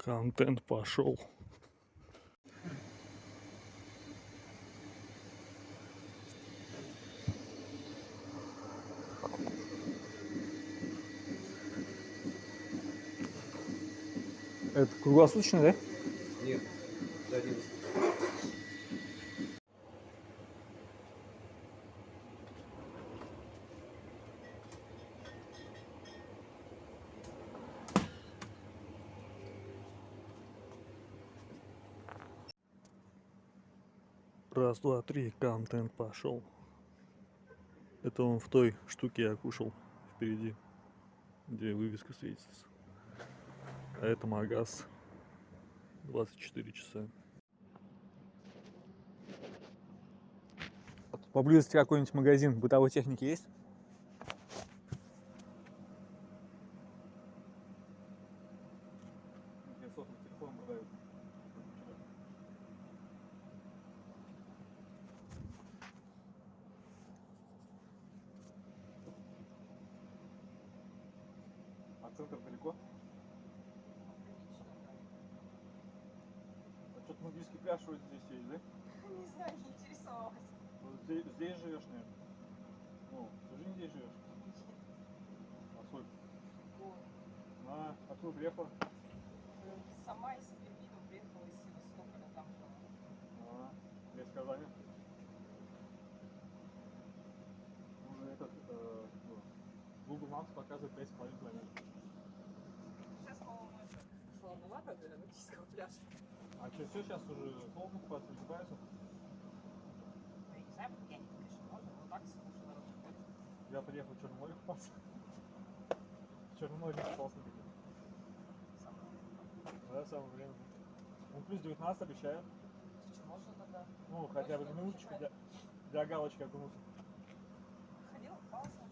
Контент пошел. Это круглосуточно, да? Нет, до 11. Раз, два, три, контент пошел. Это он в той штуке я кушал впереди, где вывеска светится. А это магаз. 24 часа. Поблизости какой-нибудь магазин бытовой техники есть? А центр далеко? А что-то нудистский пляж вроде здесь есть, да? Не знаю, не интересовалась. Вот здесь живешь, нет? Ну, всю жизнь здесь живешь? А сколько? А откуда приехала? Сама из Берлина приехала из Севастополя, там жила. Без Казани? Уже этот Google Maps показывает 5,5 километров. Сейчас, по-моему, это слабовато для нудистского пляжа. А что, все сейчас уже холодно купаться, не купаются? Я не знаю, я не конечно, можно, но так слушай, народ ходит. Я приехал в Черноморье купаться. В Черноморье не купался никогда. Да, самое время. Ну, плюс 19 обещают. Что, можно тогда? Ну, хотя бы на минуточку для галочки окунуться. Ходила, купалась ночью.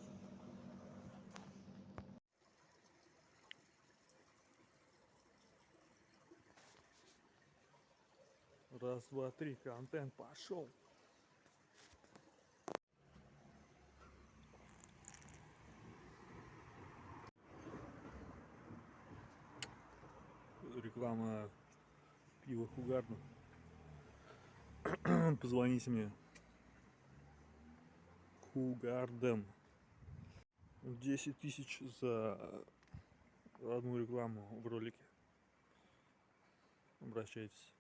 Раз, два, три, контент пошел. Реклама пива Хугарден. Позвоните мне. Хугарден. 10 тысяч за одну рекламу в ролике. Обращайтесь.